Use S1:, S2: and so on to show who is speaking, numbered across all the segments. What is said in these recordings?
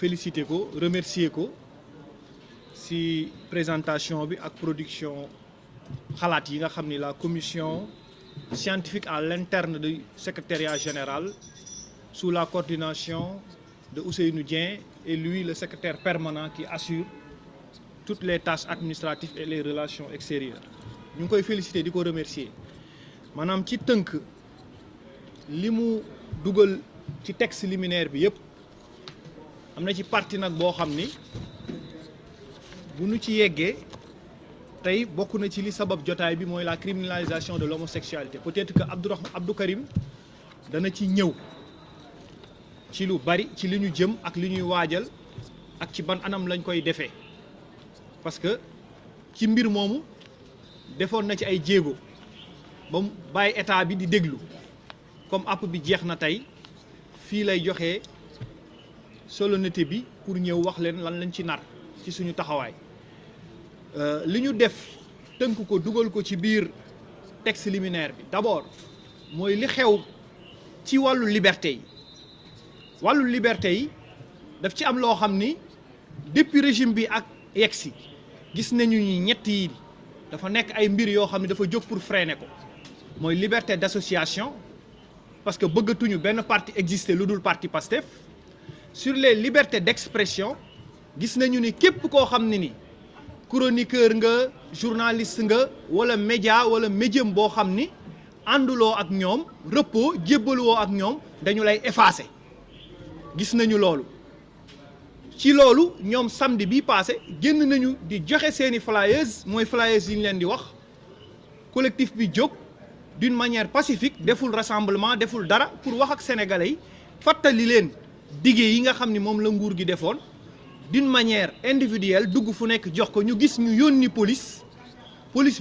S1: féliciter ko remercier ko ci présentation bi ak production xalaat yi nga xam ni la commission scientifique à l'interne du secrétariat général sous la coordination de Ousseynou Dieng et lui le secrétaire permanent qui assure toutes les tâches administratives et les relations extérieures ñu ngi koy féliciter di ko remercier maanaam ci tënk li mu dugal ci texte liminaire bi yëpp am na ci partie nag boo xam ni bu nu ci yeggee tey bokk na ci li sabab jotaay bi mooy la criminalisation de l'homosexualité peut-être que Abdou Karim dana ci ñëw ci lu bari ci li ñu jëm ak li ñuy waajal ak ci ban anam lañ koy defee parce que ci mbir moomu defoon na ci ay jéego ba mu bàyyi état bi di déglu comme app bi jeex na tey fii lay joxe solennité bi pour ñëw wax leen lan lañ ci nar ci suñu taxawaay li ñu def tënk ko dugal ko ci biir texte liminaire bi d'abord mooy li xew ci wàllu liberté yi daf ci am loo xam ni depuis régime bi ak yegsi gis nañu ni ñett yi dafa nekk ay mbir yoo xam ne dafa jóg pour freiner ko mooy liberté d'association parce que bëggatuñu benn parti exister lu dul parti Pastef sur les libertés d'expression gis nañu ni képp koo xam ne ni chroniqueur nga journaliste nga wala média wala médium boo xam ni ànduloo ak ñoom repos jébbaluwoo ak ñoom dañu lay effacer gis nañu loolu ci loolu ñoom samedi bii passé génn nañu di joxe seeni flyers mooy flyers yi ñu leen di wax collectif bi jóg d'une manière pacifique deful rassemblement deful dara pour wax ak sénégalais yi fàttali leen dige yi nga xam ni moom la nguur gi defoon d'une manière individuelle dugg fu nekk jox ko ñu gis ñu yónni police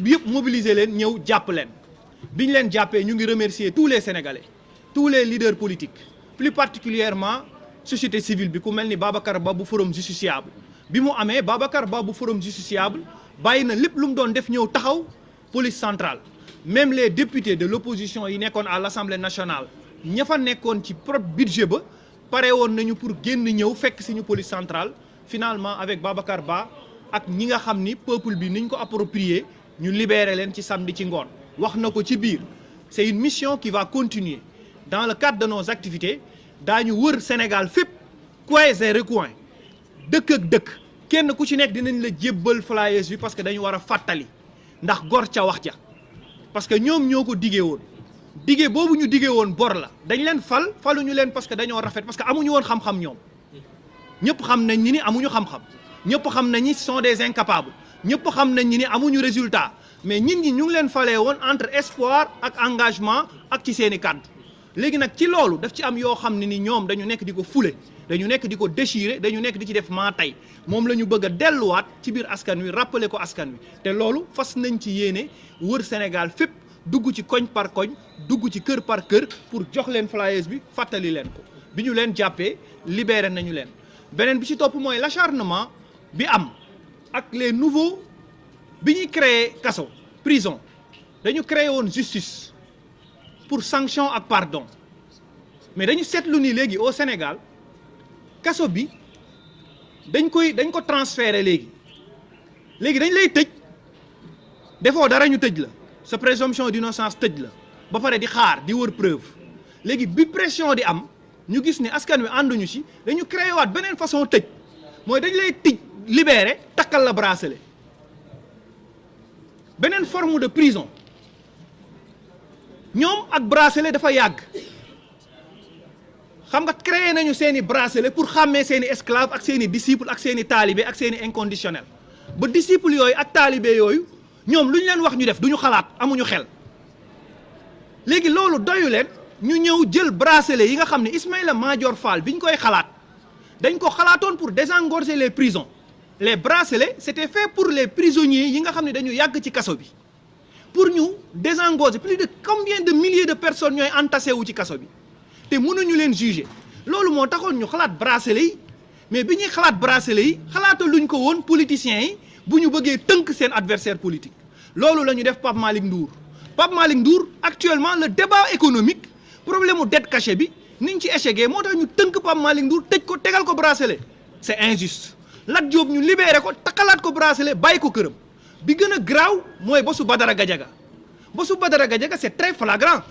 S1: bi yëpp mobiliser leen ñëw jàpp leen bi ñu leen jàppee ñu ngi remercier tous les sénégalais tous les leaders politiques plus particulièrement société civile bi ku mel ni Babacar Ba bu forum justiciable bi mu amee Babacar Ba bu forum justiciable bàyyi na lépp lu mu doon def ñëw taxaw police centrale même les députés de l'opposition yi nekkoon à l'Assemblée nationale ña fa nekkoon ci propre budget ba pare woon nañu pour génn ñëw fekk suñu police centrale finalement avec Babacar Ba ak ñi nga xam ni peuple bi niñ ko approprié ñu libérer leen ci samedi ci ngoon wax na ko ci biir c'est une mission qui va continuer dans le cadre de nos activités daañu wër Sénégal fépp coins et recoins dëkk ak dëkk kenn ku ci nekk dinañ la jébbal flyers bi parce que dañu war a fàttali ndax gor ca wax ja parce que ñoom ñoo ko diggee woon diggee boobu ñu diggee woon bor la dañ leen faluñu leen parce que dañoo rafet parce que amuñu woon xam-xam ñoom ñëpp xam nañ ni amuñu xam-xam ñëpp xam nañ ni ce sont des incapables ñëpp xam nañ ni amuñu résultat mais nit ñi ñu ngi leen falee woon entre espoir ak engagement ak ci seeni kàddu léegi nag ci loolu daf ci am yoo xam ne ni ñoom dañu nekk di ko fule dañu nekk di ko déchirer dañu nekk di ci def maa tey moom la ñu bëgg a delluwaat ci biir askan wi rappeler ko askan wi te loolu fas nañ ci yéene wër Sénégal fépp dugg ci koñ par koñ dugg ci kër par kër pour jox leen flyers bi fàttali leen ko bi ñu leen jàppee libéré nañu leen beneen bi ci topp mooy l'acharnement bi am ak les nouveaux bi ñuy créer kaso prison dañu créer woon justice pour sanction ak pardon mais dañu seetlu ni léegi au Sénégal kaso bi dañ ko transférer léegi dañ lay tëj defoo dara ñu tëj la sa présomption d'innocence tëj la ba pare di xaar di wër preuve léegi bi pression di am ñu gis ni askan wi ànduñu ci dañu créé waat beneen façon tëj mooy dañ lay tëj libéré takkal la bracelet beneen forme de prison ñoom ak bracelet dafa yàgg xam nga créé nañu seeni bracelet pour xàmmee seeni esclave ak seeni disciple ak seeni taalibe ak seeni inconditionnel ba disciple yooyu ak taalibe yooyu ñoom lu ñu leen wax ñu def duñu xalaat amuñu xel léegi loolu doyu leen ñu ñëw jël bracelet yi nga xam ne Ismaïla Madior Fall bi ñu koy xalaat dañ ko xalaatoon pour désengorger les prisons les bracelets c'était fait pour les prisonniers yi nga xam ne dañu yàgg ci kaso bi pour ñu désengorger plus de combien de milliers de personnes ñooy entassé wu ci kaso bi te mënuñu leen juger loolu moo taxoon ñu xalaat bracelet yi mais bi ñuy xalaat bracelet yi xalaata luñ ko woon politiciens yi bu ñu bëggee tënk seen adversaire politique loolu la ñu def Pape Malick Ndour actuellement le débat économique problème mu dette cachée bi niñ ci échecgee moo tax ñu tënk Pape Malick Ndour tëj ko tegal ko bracelet c'est injuste. Lat Diop ñu libéré ko takkalaat ko bracelet bàyyi ko këram bi gën a graaw mooy bosu Badara Gadiaga c'est très flagrant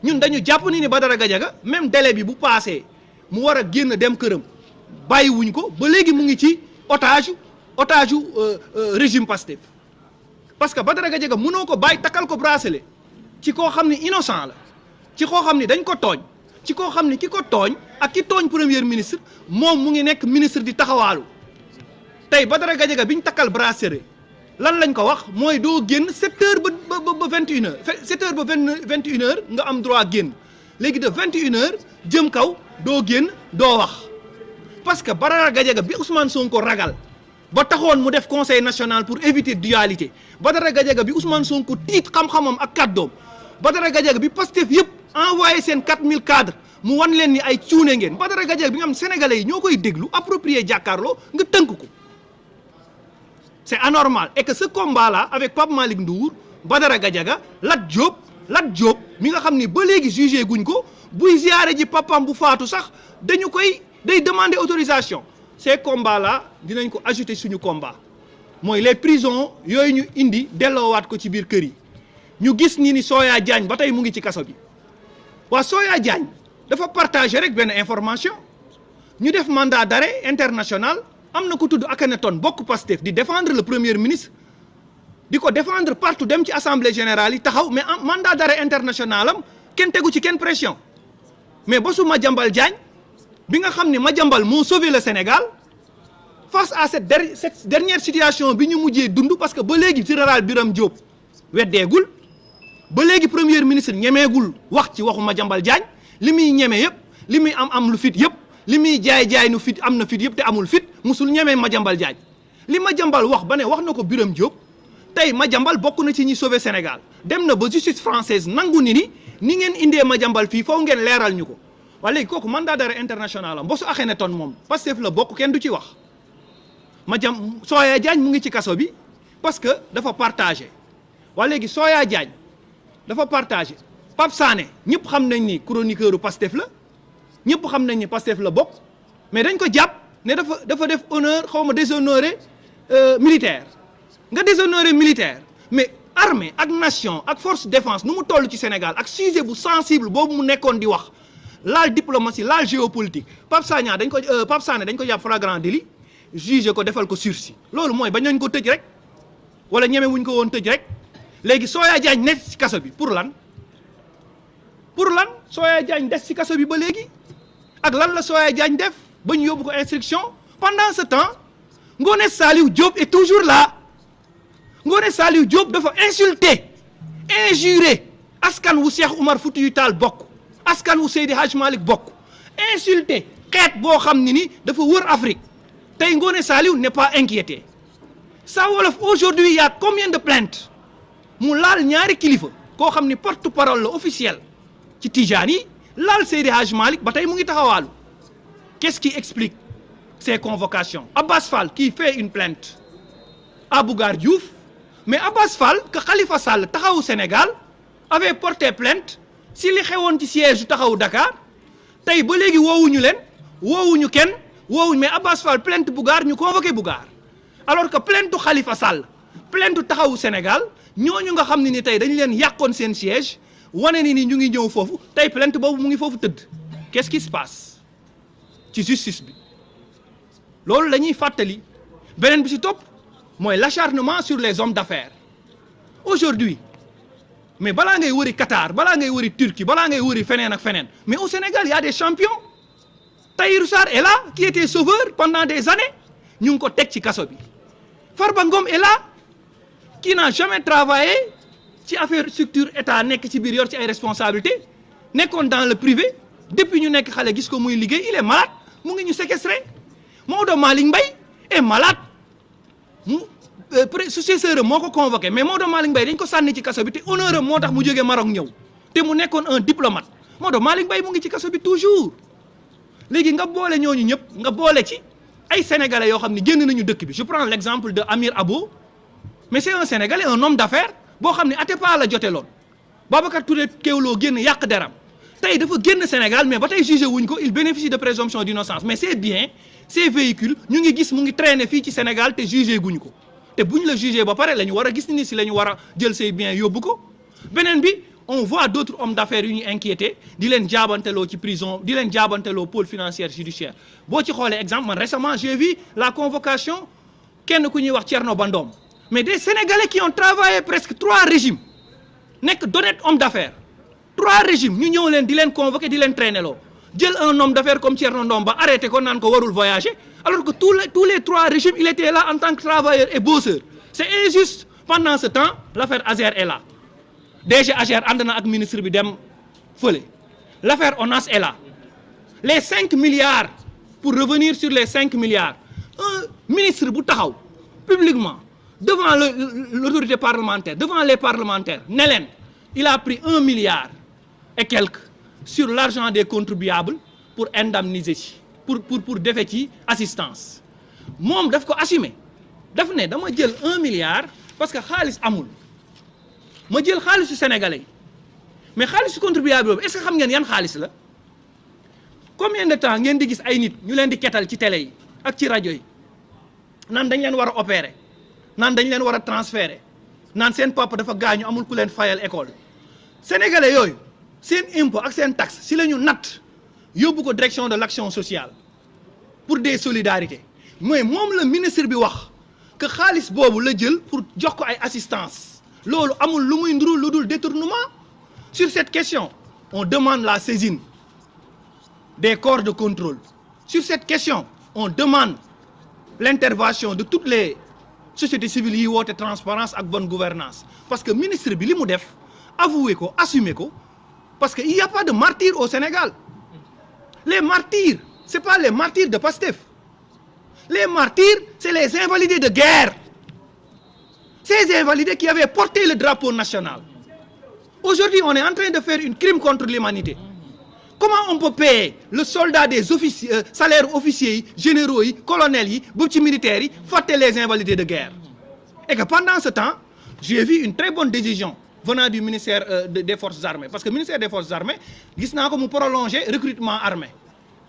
S1: ñun dañu jàpp ni Badara Gadiaga même délai bi bu passé mu war a génn dem këram bàyyiwuñ ko ba léegi mu ngi ci otage régime Pastef parce que Badara Gadiaga mënoo ko bàyyi takkal ko bracelet ci koo xam ni innocent la ci koo xam ni dañ ko tooñ ci koo xam ni ki ko tooñ ak ki tooñ premier ministre moom mu ngi nekk ministre di taxawaalu tey Badara Gadiaga bi ñu takkal bracelet lan lañ ko wax mooy doo génn 7h ba 21h 7h ba 21h nga am droit génn léegi de 21h jëm kaw doo génn doo wax parce que Badara Gadiaga bi Ousmane Sonko ragal ba taxoon mu def conseil national pour éviter dualité Badara Gadiaga bi Ousmane Sonko tiit xam-xamam ak kàddoom Badara Gadiaga bi Pastef yëpp envoyé seen 4000 cadres mu wan leen ni ay cuune ngeen Badara Gadiaga bi nga xam sénégalais yi ñoo koy déglu approprié jàkkaarloo nga tënk ko c'est anormal et que ce combat là avec Pape Malick Ndour Badara Gadiaga Lat Diop mi nga xam ni ba léegi jugé guñ ko buy ziyaare ji papam bu faatu sax day demander autorisation ces combats là dinañ ko ajouter suñu combat mooy les prisons yooyu ñu indi delloowaat ko ci biir kër yi ñu gis ni Soya Diagne ba tey mu ngi ci kaso bi waa Soya Diagne dafa partager rek benn information ñu def mandat d'arrêt international am na ko tudd Akhenaton bokk Pastef di défendre le premier ministre di ko défendre partout dem ci assemblée générale yi taxaw mais mandat d'arrêt international am kenn tegu ci kenn pression mais bosu Madiambal Diagne bi nga xam ne Madiambal moo sauvé le Sénégal face à cette dernière situation bi ñu mujjee dund parce que ba léegi général Birame Diop weddeegul ba léegi premier ministre ñemeegul wax ci waxu Madiambal Diagne li muy ñeme yëpp li muy am lu fit yëpp li muy jaay nu fit am na fit yëpp te amul fit musul ñemee Madiambal Diagne li Madiambal wax ba ne wax na ko Birame Diop tey Madiambal bokk na ci ñi sauvé Sénégal dem na ba justice française nangu ni ngeen indee Madiambal fii foofu ngeen leeral ñu ko waa léegi kooku mandat d'arrêt international am bosu Akhenaton moom Pastef la bokk kenn du ci wax Soya Diagne mu ngi ci kaso bi parce que dafa partagé waa léegi Soya Diagne dafa partagé Pape Sané ñëpp xam nañ ni chroniqueur u Pastef la ñëpp xam nañ ni Pastef la bokk mais dañ ko jàpp ne dafa def honneur xaw ma déshonoré militaire nga déshonoré militaire mais armée ak nation ak force défense nu mu toll ci Sénégal ak sujet bu sensible boobu mu nekkoon di wax laal diplomatie laal géopolitique Pape Sané dañ ko jàpp flagrant délit juge ko defal ko sursis loolu mooy bañ nañ ko tëj rek wala ñeme wuñ ko woon tëj rek léegi Soya Diagne nekk ci kaso bi pour lan Soya Diagne des ci kaso bi ba léegi ak lan la Soya Diagne def ba ñu yóbbu ko instruction pendant ce temps Ngoné Saliou Diop est toujours là Ngoné Saliou Diop dafa injuré askan wu Cheikh Oumar Foutiyou Tall bokk askan wu Seydi Hadj Malick bokk insulté xeet boo xam ni dafa wër Afrique tey Ngoné Saliou n'est pas inquiété Sa Wolof aujourd'hui il y a combien de plaintes mu laal ñaari kilifa koo xam ni porte-parole la officiel ci Tijaan yi laal Seydi Hadj Malick ba tey mu ngi taxawaalu qu'est-ce qui explique ces convocations Abbas Fall qui fait une plainte à Bougar Diouf mais Abbas Fall que Khalifa Sall taxawu Sénégal avait porté plainte si li xewoon ci siège taxawu Dakar tey ba léegi woowuñu kenn mais Abbas Fall plainte Bougar ñu convoqué Bougar alors que plainte Khalifa Sall plainte taxawu Sénégal ñooñu nga xam ne ni tey dañu leen yàqoon seen siège wane ni ñu ngi ñëw foofu tey plainte boobu mu ngi foofu tëdd qu'est-ce qui se passe ci justice bi loolu la ñuy fàttali beneen bi ci topp mooy l'acharnement sur les hommes d'affaires aujourd'hui mais balaa ngay wëri Qatar balaa ngay wëri Turquie balaa ngay wëri feneen ak feneen mais au Sénégal il y a des champions Tahirou Sarr est là qui était sauveur pendant des années ñu ngi ko teg ci kaso bi Farba Ngom est là qui n'a jamais travaillé ci affaire structure état nekk ci biir yor ci ay responsabilités nekkoon dans le privé depuis ñu nekk xale gis ko muy liggéey il est malade mu ngi ñu séquestré Maodo Malick Mbaye est malade successeur moo ko convoqué mais Maodo Malick Mbaye dañ ko sànni ci kaso bi te honneur am moo tax mu jógee Maroc ñëw te mu nekkoon un diplomate Maodo Malick Mbaye mu ngi ci kaso bi toujours léegi nga boole ñooñu ñëpp nga boole ci ay sénégalais yoo xam ne génn nañu dëkk bi je prends l'exemple de Amir Abo mais c'est un sénégalais un homme d'affaires boo xam ne Atepa la joteloon Babacar Touré Kewlo génn yàq deram tey dafa génn Sénégal mais ba tey jugé wuñ ko il bénéficie de présomption d'innocence mais c'est bien ces véhicules ñu ngi gis mu ngi traîner fii ci Sénégal te jugé guñu ko te buñ la jugé ba pare la ñu war a gis ni si la ñu war a jël say biens yóbbu ko beneen bi on voit d'autres hommes d'affaires yu ñu inquiété di leen jaabanteloo ci prison di leen jaabanteloo pôle financier judiciaire boo ci xoolee exemple man récemment j'ai vu la convocation kenn ku ñuy wax Thierno Bandom mais des Sénégalais qui ont travaillé presque 3 régimes nekk d'honnêtes hommes d'affaires 3 régimes ñu ñëw leen di leen convoqué di leen traîner loo jël un homme d'affaires comme Thierno Ndomba arrêté ko naan ko warul voyager alors que tous les 3 régimes il était là en tant que travailleur et bosseur c'est injuste pendant ce temps l'affaire Azer est là DG Azer ànd na ak ministre bi dem fële l'affaire ONAS est là les 5 milliards pour revenir sur les 5 milliards un ministre bu taxaw publiquement devant l'autorité parlementaire devant les parlementaires ne leen il a pris 1 milliard et quelques sur l'argent des contribuables pour indemniser ci pour defe ci assistance moom daf ko assumer daf ne dama jël 1 milliard parce que xaalis amul ma jël xaalisu sénégalais mais xaalisu contribuable boobu est-ce que xam ngeen yan xaalis la combien de temps ngeen di gis ay nit ñu leen di ketal ci télé yi ak ci rajo yi naan dañ leen war a opérer naan dañ leen war a transférer naan seen papa dafa gaañu amul ku leen fayal école sénégalais yooyu seen impôt ak seen taxe si la ñu natt yóbbu ko direction de l'action sociale pour des solidarités mais moom la ministre bi wax que xaalis boobu la jël pour jox ko ay assistance loolu amul lu muy nduru lu dul détournement sur cette question on demande la saisine des corps de contrôle sur cette question on demande l'intervention de toutes les sociétés civiles yi woote transparence ak bonne gouvernance parce que ministre bi li mu def avoué ko assumé ko parce que il y a pas de martyrs au Sénégal les martyrs c'est pas les martyrs de Pastef les martyrs c'est les invalidés de guerre ces invalidés qui avaient porté le drapeau national aujourd'hui on est en train de faire un crime contre l'humanité comment on peut payer le soldat des officiers salaires officiers yi généraux yi colonels yi ba ci militaires yi fàtte les invalidés de guerre et que pendant ce temps j'ai vu une très bonne décision venant du ministère des forces armées parce que ministère des forces armées gis naa ko mu prolonger recrutement armé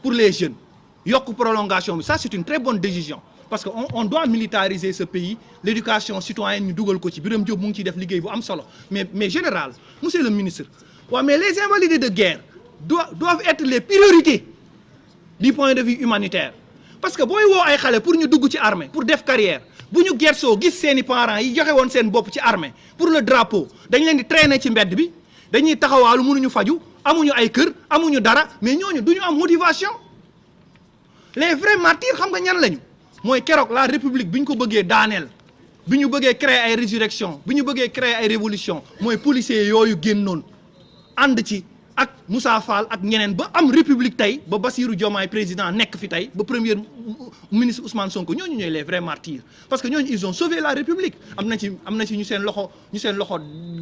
S1: pour les jeunes yokk prolongation bi ça c'est une très bonne décision parce que on doit militariser ce pays l'éducation citoyenne ñu dugal ko ci Birame Diop mu ngi ciy def liggéey bu am solo mais général monsieur le ministre waaw mais les invalidés de guerre doivent être les priorités du point de vue humanitaire parce que booy woo ay xale pour ñu dugg ci armée pour def carrière bu ñu gersoo gis seeni parents yi joxe woon seen bopp ci armée pour le drapeau dañ leen di traîner ci mbedd bi dañuy taxawaalu mënuñu faju amuñu ay kër amuñu dara mais ñooñu duñu am motivation les vrais martyrs xam nga ñan lañu mooy keroog la république bi ñu ko bëggee daaneel bi ñu bëggee créer ay résurrection bi ñu bëggee créer ay révolution mooy policiers yooyu génnoon ànd ci ak Moussa Fall ak ñeneen ba am république tey ba Bassirou Diomaye président nekk fi tey ba premier ministre Ousmane Sonko ñooñu ñooy les vrais martyrs parce que ñooñu ils ont sauvé la république am na ci ñu seen loxo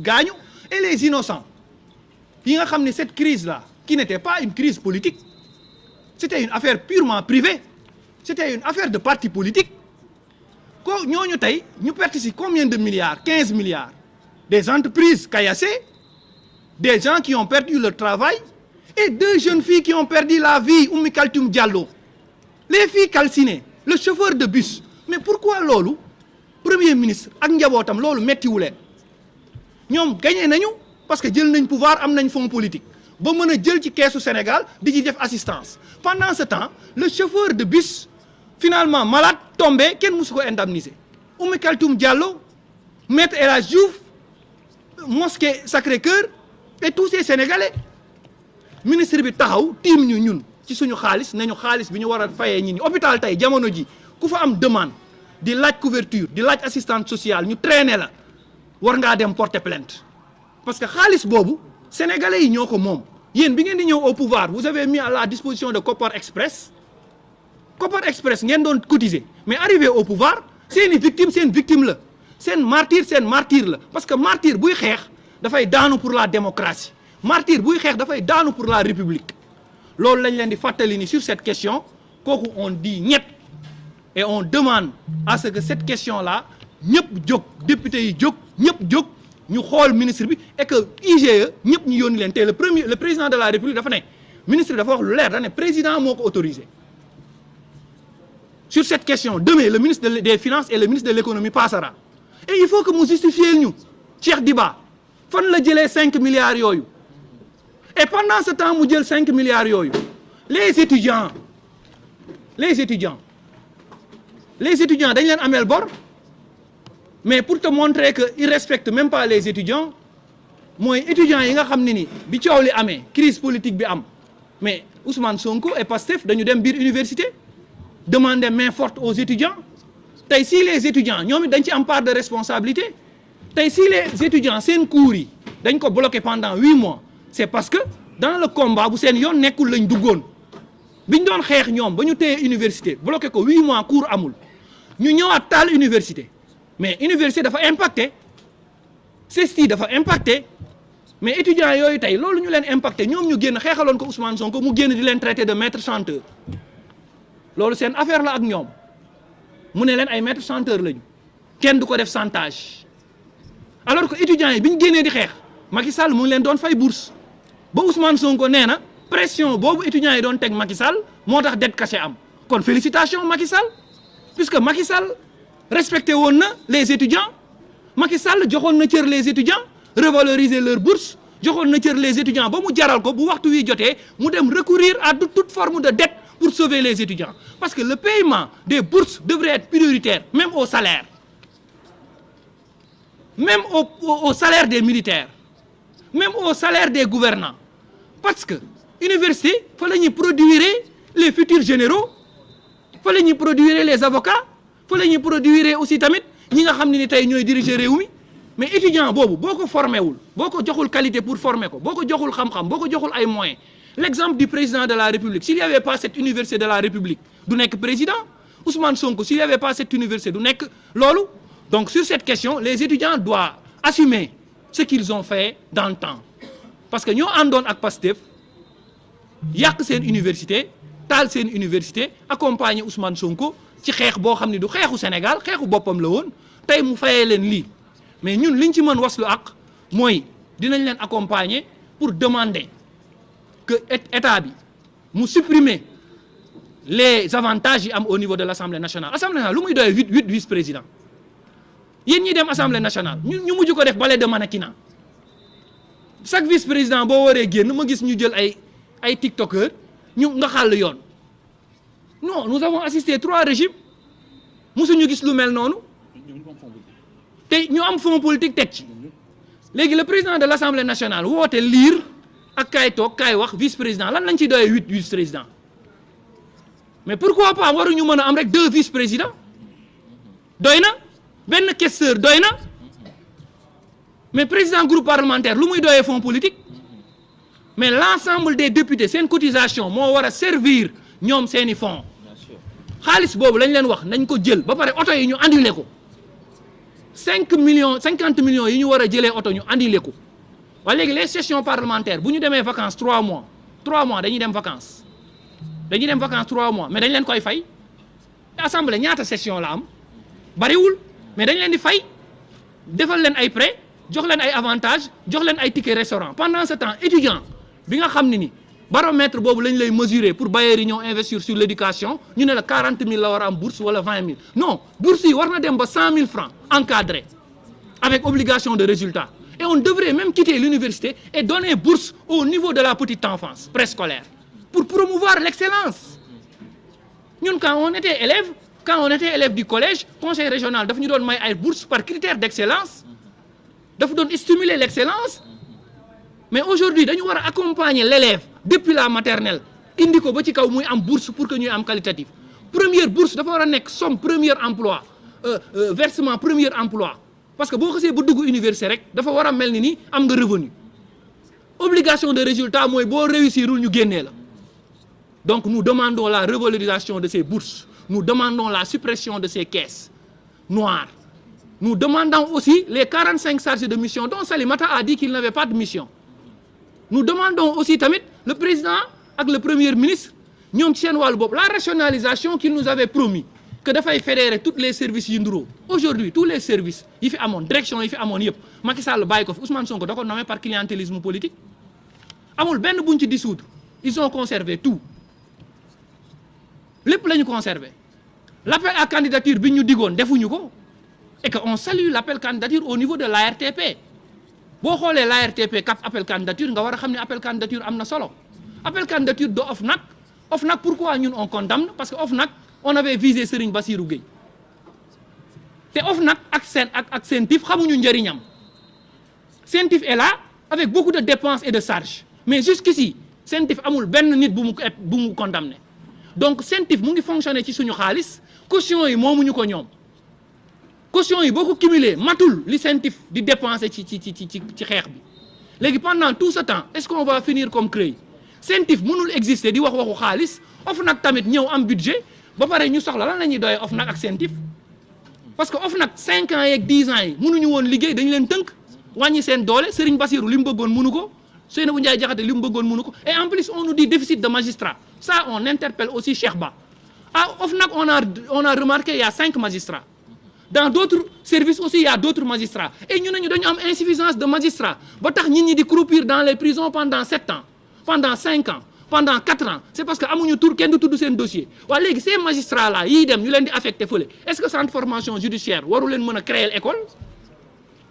S1: gaañu et les innocents yi nga xam ne cette crise là qui n'était pas une crise politique c'était une affaire purement privée c'était une affaire de parti politique ko ñooñu tey ñu perte ci combien de milliards 15 milliards des entreprises caillassées des gens qui ont perdu leur travail et 2 jeunes filles qui ont perdu la vie Oumi Kaltoum Diallo les filles calcinées le chauffeur de bus mais pourquoi loolu premier ministre ak njabootam loolu mettiwu leen ñoom gagné nañu parce que jël nañ pouvoir am nañ fonds politique ba mën a jël ci keesu Sénégal di ci def assistance pendant ce temps le chauffeur de bus finalement malade tombé kenn musu ko indemniser Oumi Kaltoum Diallo maître El Hadji Diouf mosquée Sacré-Cœur et tous ces Sénégalais ministre bi taxaw tiim ñu ñun ci suñu xaalis nañu xaalis bi ñu war a fayee ñi hôpital tey jamono ji ku fa am demande di laaj couverture di laaj assistance sociale ñu traîner la war ngaa dem porter plainte parce que xaalis boobu Sénégalais yi ñoo ko moom yéen bi ngeen di ñëw au pouvoir vous avez mis à la disposition de Kopar Express ngeen doon cotiser mais arrivé au pouvoir seen victime la seen martyr la parce que martyr buy xeex dafay daanu pour la démocratie martyr buy xeex dafay daanu pour la république loolu lañ leen di fàttali ni sur cette question kooku on dit ñett et on demande à ce que cette question là ñëpp jóg député yi jóg ñëpp jóg ñu xool ministre bi et que IGE ñëpp ñu yónni leen te le président de la république dafa ne ministre bi dafa wax lu leer da ne président moo ko autorisé sur cette question demain le ministre des Finances et le ministre de l'Économie passera et il faut que mu justifier ñu Cheikh Diba fan la jëlee 5 milliards yooyu et pendant ce temps mu jël 5 milliards yooyu les étudiants dañ leen ameel bor mais pour te montrer que ils respectent même pas les étudiants mooy étudiants yi nga xam ne ni bi coow li amee crise politique bi am mais Ousmane Sonko et Pastef dañu dem biir université demander main forte aux étudiants tey si les étudiants ñoom it dañ ci am part de responsabilité tey si les étudiants seen cours yi dañ ko bloqué pendant 8 mois c'est parce que dans le combat bu seen yoon nekkul lañ duggoon biñ doon xeex ñoom ba ñu téye université bloqué ko 8 mois cours amul ñu ñëwaat taal université mais université dafa impacté CESTI dafa impacté mais étudiants yooyu tey loolu ñu leen impacté ñoom ñu génn xeexaloon ko Ousmane Sonko mu génn di leen traité de maître chanteur loolu seen affaire la ak ñoom mu ne leen ay maître chanteur lañu kenn du ko def chantage alors que étudiants yi bi ñu génnee di xeex Macky Sall mu ngi leen doon fay bourse ba Ousmane Sonko nee na pression boobu étudiants yi doon teg Macky Sall moo tax dette cachée am kon félicitations Macky Sall puisque Macky Sall respecté woon na les étudiants Macky Sall joxoon na cër les étudiants revaloriser leur bourse joxoon na cër les étudiants ba mu jaral ko bu waxtu wi jotee mu dem recourir à toute forme de dette pour sauver les étudiants parce que le paiement des bourses devrait être prioritaire même au salaire même au salaire des militaires même au salaire des gouvernants parce que université fa la ñuy produire les futurs généraux fa la ñuy produire les avocats fa la ñuy produire aussi tamit ñi nga xam ne ni tey ñooy diriger réew mi mais étudiant boobu boo ko formé wul boo ko joxul qualité pour former ko boo ko joxul xam-xam boo ko joxul ay moyens l'exemple du président de la République s'il y avait pas cette université de la République du nekk président Ousmane Sonko s'il y avait pas cette université du nekk loolu donc sur cette question les étudiants doivent assumer ce qu'ils ont fait dans le temps parce que ñoo àndoon ak Pastef yàq seen université taal seen université accompagner Ousmane Sonko ci xeex boo xam ne du xeexu Sénégal xeexu boppam la woon tey mu fayee leen lii mais ñun liñ ci mën waslu ak mooy dinañ leen accompagner pour demander que état bi mu supprimer les avantages yi am au niveau de l'Assemblée nationale Assemblée nationale lu muy doyee huit vice-présidents yéen ñi dem Assemblée nationale ñu mujj ko def balai de mannequinat chaque vice-président boo waree génn ma gis ñu jël ay tiktokers ñu nga xàll yoon non nous avons assisté 3 régimes musuñu gis lu mel noonu te ñu am fonds politique teg ci léegi le président de l'Assemblée nationale woote liir ak kaay toog kaay wax vice-président lan lañ ci doyee 8 vice-présidents mais pourquoi pas waruñu mën a am rek 2 vice-présidents doy na benn questeur doy na mais président groupe parlementaire lu muy doyee fonds politique mais l'ensemble des députés seen cotisation moo war a servir ñoom seeni fonds xaalis boobu lañ leen wax nañ ko jël ba pare oto yi ñu annulé ko 50 millions yi ñu war a jëlee oto ñu annulé ko waaye léegi les sessions parlementaires bu ñu demee vacances 3 mois dañuy dem vacances 3 mois mais dañ leen koy fay assemblée ñaata session la am bariwul mais dañ leen di fay defal leen ay prêts jox leen ay avantages jox leen ay tickets restaurant pendant ce temps étudiant bi nga xam ne ni baromètre boobu lañ lay mesurer pour bailleurs yi ñëw investir sur l'éducation ñu ne la 40 000 la war a am bourse wala 20 000 non bourse yi war na dem ba 100 000 francs encadré avec obligation de résultat et on devrait même quitter l'université et donner bourse au niveau de la petite enfance préscolaire pour promouvoir l'excellence ñun quand on était élève du collège conseil régional daf ñu doon may ay bourse par critère d'excellence dafa doon stimuler l'excellence mais aujourd'hui dañu war a accompagner l'élève depuis la maternelle indi ko ba ci kaw muy am bourse pour que ñuy am qualitatif première bourse dafa war a nekk somme premier emploi versement premier emploi parce que boo xasee ba dugg université rek dafa war a mel ni am nga revenu obligation de résultat mooy boo réussirul ñu génnee la donc nous demandons la revalorisation de ces bourses nous demandons la suppression de ces caisses noires nous demandons aussi les 45 chargés de mission dont Salimata a dit qu'il n'avait pas de mission nous demandons aussi tamit le président ak le premier ministre ñoom ci seen wàllu bopp la rationalisation qu'il nous avait promis que dafay fédérer tous les services yi nduroo aujourd'hui tous les services yi fi amoon direction yi fi amoon yëpp Macky Sall bàyyi ko fi Ousmane Sonko da ko nommé par clientélisme politique amul benn buñ ci dissoudre ils ont conservé tout lépp la ñu conservé l'appel à candidature bi ñu digoon defuñu ko et que on salue l'appel candidature au niveau de l'ARTP boo xoolee l'ARTP cap appel candidature nga war a xam ne appel candidature am na solo appel candidature de OFNAC pourquoi ñun on condamne parce que OFNAC on avait visé Serigne Bassirou Gueye te OFNAC ak CENTIF xamuñu njëriñam CENTIF est là avec beaucoup de dépenses et de charges mais jusqu'ici CENTIF amul benn nit bu mu condamné donc CENTIF mu ngi fonctionner ci suñu xaalis caution yi moomuñu ko ñoom caution yi boo ko cumulé matul li CENTIF di dépenser ci xeex bi léegi pendant tout ce temps est-ce qu'on va finir comme CREI CENTIF mënul exister di waxu xaalis OFNAC tamit ñëw am budget ba pare ñu soxla lan la ñuy doyee OFNAC ak CENTIF parce que OFNAC 5 ans yeeg 10 ans yi mënuñu woon liggéey dañu leen tënk wàññi seen doole Serigne Bassirou li mu bëggoon mënu ko Seynabou Ndiaye Diakhaté li mu bëggoon mënu ko et en plus on nous dit déficit de magistrats ça on interpelle aussi Cheikh Ba à OFNAC on a remarqué il y a 5 magistrats dans d'autres services aussi il y a d'autres magistrats et ñu ne ñu dañu am insuffisance de magistrats ba tax nit ñi di croupir dans les prisons pendant 7 ans pendant 5 ans pendant 4 ans c'est parce que amuñu tur kenn du tudd seen dossier waaye léegi ces magistrats là yiy dem ñu leen di affecté fële est-ce que centre de formation judiciaire waru leen mën a créer école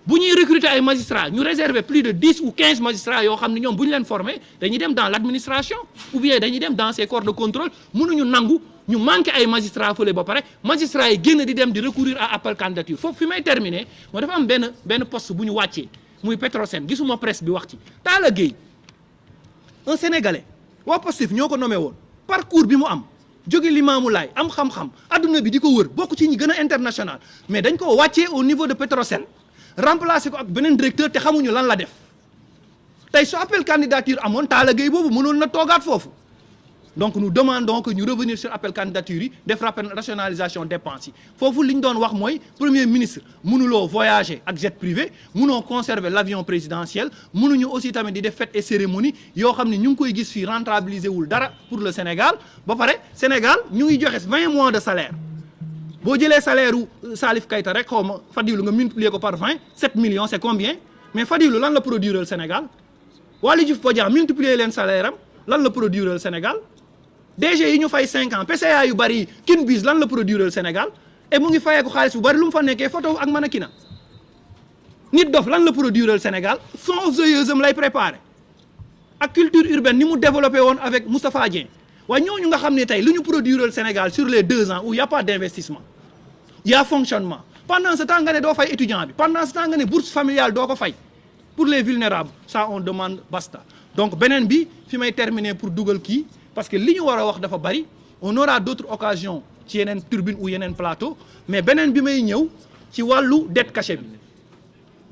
S1: bu ñuy recruter ay magistrats ñu réserver plus de 10 ou 15 magistrats yoo xam ne ñoom bu ñu leen former dañuy dem dans l'administration ou bien dañuy dem dans ces corps de contrôle mënuñu nangu ñu manqué ay magistrats fële ba pare magistrats yi génn di dem di recourir à appel candidature foofu fi may terminer moo dafa am benn poste bu ñu wàccee muy Petrosen gisuma presse bi wax ci Talla Gueye un Sénégalais waa Pastef ñoo ko nommé woon parcours bi mu am jóge Limamou Laye am xam-xam adduna bi di ko wër bokk ci ñi gën a international mais dañ ko wàccee au niveau de Petrosen remplacé ko ak beneen directeur te xamuñu lan la def tey su appel candidature amoon Talla Gueye boobu mënoon na toogaat foofu donc nous demandons que ñu revenir sur appel candidature yi def rationalisation dépenses yi foofu li ñu doon wax mooy premier ministre mënuloo voyager ak jet privé mënoo conserver l'avion présidentiel mënuñu aussi tamit di def fête et cérémonie yoo xam ne ñu ngi koy gis fii rentabiliser wul dara pour le Sénégal ba pare Sénégal ñu ngi joxe 20 mois de salaire boo jëlee salaire u Salif Keita rek xaw ma Fadilou nga multiplier ko par 20 7 millions c'est combien mais Fadilou lan la produire le Sénégal Waly Diouf Bodiang multiplier leen salaire am lan la produire le Sénégal DG yi ñu fay 5 ans PCA yu bari yi Kinbis lan la produire le Sénégal et mu ngi fayeeku xaalis bu bari lu mu fa nekkee photo ak mannequinat nit dof lan la produire le Sénégal Fonds of the Years am lay préparer ak culture urbaine ni mu développé woon avec Moustapha Dieng waaye ñooñu nga xam ne tey lu ñu produire le Sénégal sur les 2 ans où il y a pas d'investissement il y a fonctionnement pendant ce temps nga ne doo fay étudiant bi pendant ce temps nga ne bourse familiale doo ko fay pour les vulnérables ça on demande basta donc beneen bi fi may terminer pour dugal kii parce que li ñu war a wax dafa bari on aura d'autres occasions ci yeneen turbine ou yeneen plateau mais beneen bi may ñëw ci wàllu dette cachée bi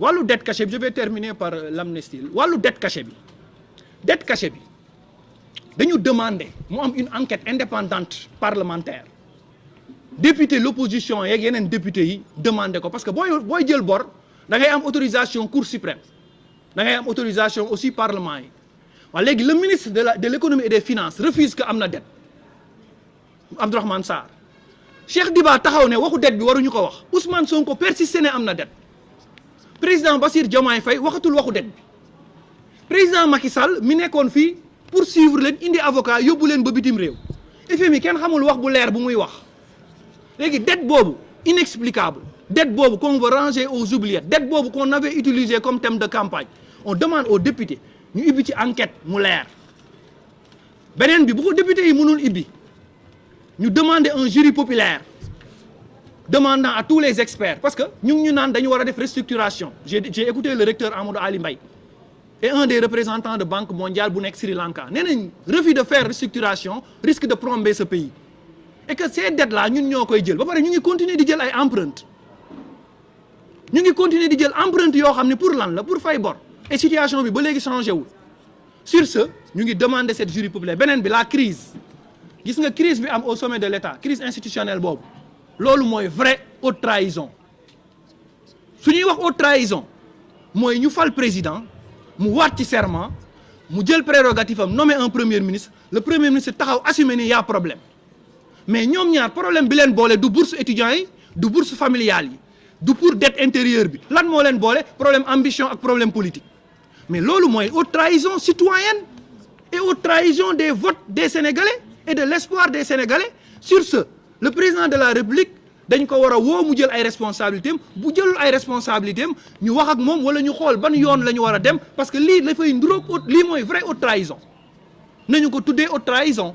S1: wàllu dette cachée bi je vais terminer par l'amnistie wàllu dette cachée bi dañu demander mu am une enquête indépendante parlementaire député l'opposition yeeg yeneen député yi demander ko parce que booy jël bor da ngay am autorisation Cour suprême da ngay am autorisation aussi parlement yi waaw léegi le ministre de l'économie et des finances refuse que am na dette Abdourahmane Sarr Cheikh Diba taxaw ne waxu dette bi waruñu ko wax Ousmane Sonko persisté ne am na dette président Bassirou Diomaye Faye waxatul waxu dette bi président Macky Sall mi nekkoon fii poursuivre leen indi avocat yóbbu leen ba bitim réew FMI kenn xamul wax bu leer bu muy wax léegi dette boobu inexplicable dette boobu qu'on veut ranger aux oubliettes dette boobu qu'on avait utilisé comme thème de campagne on demande aux députés ñu ibbi ci enquête mu leer beneen bi bu ko député yi mënul ibbi ñu demander un jury populaire demandant à tous les experts parce que ñu naan dañu war a def restructuration j'ai écouté le recteur Amadou Ali Mbaye et un des représentants de Banque mondiale bu nekk Sri Lanka nee nañ refus de faire restructuration risque de plomber ce pays et que ces dettes là ñun ñoo koy jël ba pare ñu ngi continuer di jël ay empruntes yoo xam ne pour lan la pour fay bor et situation bi ba léegi changé wul sur ce ñu ngi demander cette jury populaire beneen bi la crise gis nga crise bi am au sommet de l'État crise institutionnelle boobu loolu mooy vraie haute trahison su ñuy wax haute trahison mooy ñu fal président mu waat ci serment mu jël prérogative am nommer un premier ministre le premier ministre taxaw assumer ni y a problème mais ñoom ñaar problème bi leen boole du bourse étudiants yi du bourse familiale yi du pour dette intérieure bi lan moo leen boole problème ambition ak problème politique mais loolu mooy haute trahison citoyenne et haute trahison des votes des Sénégalais et de l'espoir des Sénégalais sur ce le président de la République dañ ko war a woo mu jël ay responsabilités am bu jëlul ay responsabilités am ñu wax ak moom wala ñu xool ban yoon la ñu war a dem parce que lii dafay nduróog lii mooy vraie haute trahison nañu ko tuddee haute trahison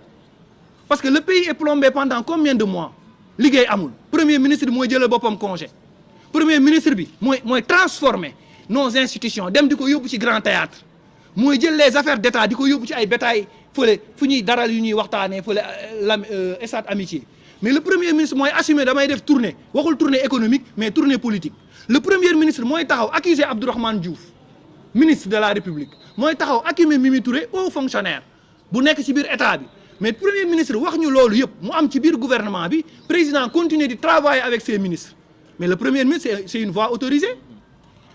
S1: parce que le pays est plombé pendant combien de mois liggéey amul premier ministre bi mooy jëlal boppam congé premier ministre bi mooy transformer nos institutions dem di ko yóbbu ci grand théâtre mooy jël les affaires d'état di ko yóbbu ci ay bétail fële fu ñuy daral yu ñuy waxtaanee fële Stade Amitié mais le premier ministre mooy assumer damay def tournée waxul tournée économique mais tournée politique le premier ministre mooy taxaw accuser Abdourahmane Diouf ministre de la République mooy taxaw accuser Mimi Touré haut fonctionnaire bu nekk ci biir état bi mais premier ministre wax ñu loolu yëpp mu am ci biir gouvernement bi président continue di travailler avec ses ministres mais le premier ministre c'est une voie autorisée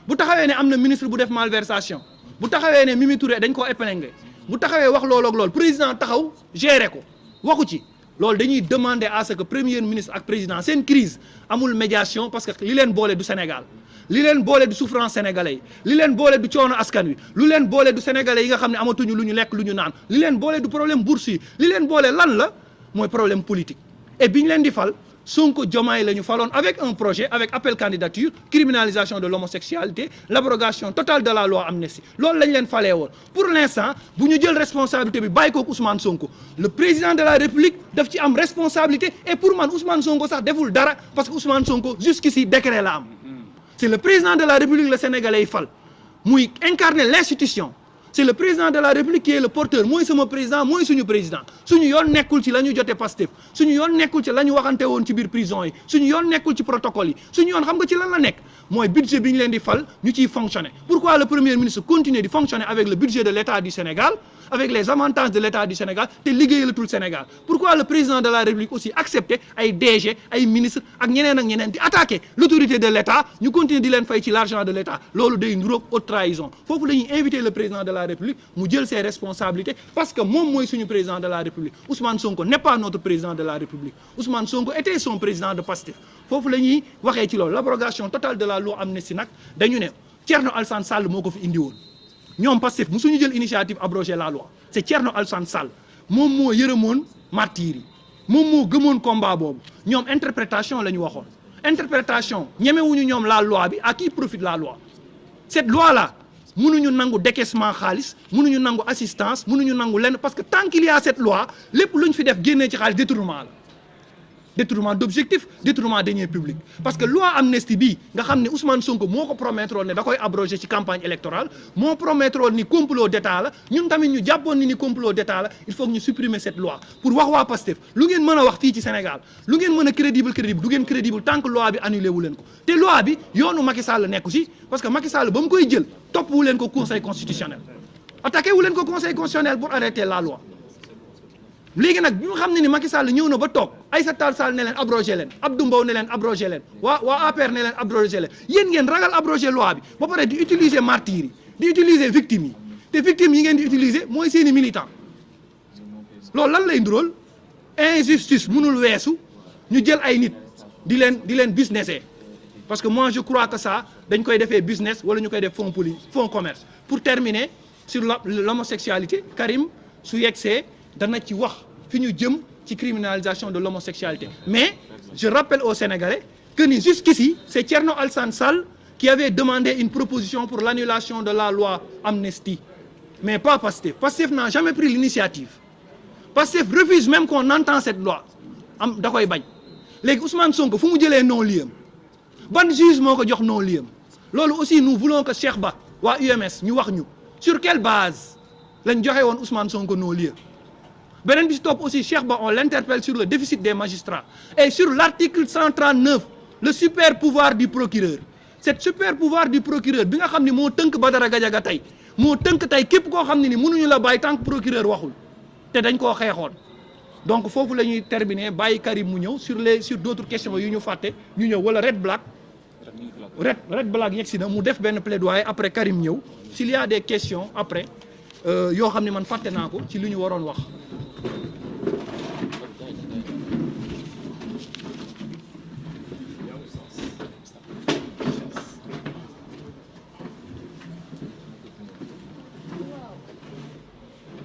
S1: bu taxawee ne am na ministre bu def malversation bu taxawee ne Mimi Touré dañ koo épinglé bu taxawee wax loolu ak loolu président taxaw gérer ko waxu ci loolu dañuy demander à ce que premier ministre ak président seen crise amul médiation parce que li leen boole du Sénégal li leen boole du souffrance sénégalais yi li leen boole du coono askan wi lu leen boole du sénégalais yi nga xam ne amatuñu lu ñu lekk lu ñu naan li leen boole du problème bourse yi li leen boole lan la mooy problème politique et bi ñu leen di fal Sonko Diomaye la ñu faloon avec un projet avec appel candidature criminalisation de l'homosexualité l'abrogation totale de la loi amnistie loolu lañ leen falee woon pour l'instant bu ñu jël responsabilité bi bàyyi kook Ousmane Sonko le président de la République daf ci am responsabilité et pour man Ousmane Sonko sax deful dara parce que Ousmane Sonko jusqu'ici décret la am c'est le président de la République le Sénégalais yi fal muy incarner l'institution c'est le président de la République qui est le porteur mooy sama président mooy suñu président suñu yoon nekkul ci la ñu jotee Pastef suñu yoon nekkul ci la ñu waxante woon ci biir prison yi suñu yoon nekkul ci protocole yi suñu yoon xam nga ci lan la nekk mooy budget bi ñu leen di fal ñu ciy fonctionner pourquoi le premier ministre continue di fonctionner avec le budget de l'État du Sénégal avec les avantages de l'État du Sénégal te liggéeyalatul Sénégal pourquoi le président de la République aussi accepté ay DG ay ministres ak ñeneen di attaquer l'autorité de l'État ñu continuer di leen fay ci l'argent de l'État loolu day niroog haute trahison foofu la ñuy inviter le président de la République mu jël ses responsabilités parce que moom mooy suñu président de la République Ousmane Sonko n'est pas notre président de la République Ousmane Sonko était son président de Pastef foofu la ñuy waxee ci loolu l'abrogation totale de la loi amnistie nag dañu ne Thierno Alassane Sall moo ko fi indi woon ñoom Pastef mu suñu jël initiative abroger la loi c'est Thierno Alassane Sall moom moo yërëmoon martyrs yi moom moo gëmoon combat boobu ñoom interprétation la ñu waxoon interprétation ñemewuñu ñoom la loi bi à qui profite la loi cette loi là mënuñu nangu décaissement xaalis mënuñu nangu assistance mënuñu nangu lenn parce que tant qu'il y a cette loi lépp lu ñu fi def génnee ci xaalis détournement la détournement d'objectif détournement de deniers publics parce que loi amnistie bii nga xam ne Ousmane Sonko moo ko promettre ne da koy abroger ci campagne électorale moo promettre ni complot d'état la ñun tamit ñu jàppoon ni complot d'état la il faut que ñu supprimer cette loi pour wax waa Pastef lu ngeen mën a wax fii ci Sénégal lu ngeen mën a crédible du ngeen crédible tant que loi bi annulé wu leen ko te loi bi yoonu Macky Sall nekku ci parce que Macky Sall ba mu koy jël topp wu leen ko conseil constitutionnel attaqué wu leen ko conseil constitutionnel pour arrêter la loi léegi nag bi nga xam ne ni Macky Sall ñëw na ba toog Aïssata Tall Sall ne leen abrogé leen Abdou Mbow ne leen abrogé leen waa APR ne leen abrogé leen yéen ngeen ragal abrogé loi bi ba pare di utiliser martyrs yi di utiliser victimes yi te victimes yi ngeen di utiliser mooy seeni militants loolu lan lay ndurool injustice mënul weesu ñu jël ay nit di leen businessé parce que moi je crois que ça dañ koy defee business wala ñu koy def fonds commerce pour terminer sur l'homosexualité Karim su yegsee dana ci wax fi ñu jëm ci criminalisation de l'homosexualité mais je rappelle aux Sénégalais que ni jusqu'ici c'est Thierno Alassane Sall qui avait demandé une proposition pour l'annulation de la loi amnistie mais pas Pastef Pastef n'a jamais pris l'initiative Pastef refuse même qu'on entend cette loi da koy bañ léegi Ousmane Sonko fu mu jëlee non-lieu ban juge moo ko jox non-lieu loolu aussi nous voulons que Cheikh Ba waa UMS ñu wax ñu sur quelle base lañ joxe woon Ousmane Sonko non-lieu beneen bi ci topp aussi Cheikh Ba on l'interpelle sur le déficit des magistrats et sur l'article 139 le super pouvoir du procureur cette super pouvoir du procureur bi nga xam ne moo tënk Badara Gadiaga tey moo tënk tey képp koo xam ne ni mënuñu la bàyyi tant que procureur waxul te dañ koo xeexoon donc foofu la ñuy terminer bàyyi Karim mu ñëw sur d'autres questions yu ñu fàtte ñu ñëw wala Red Black yegsi na mu def benn plaidoyer après Karim ñëw s'il y a des questions après yoo xam ne man fàtte naa ko ci li ñu waroon wax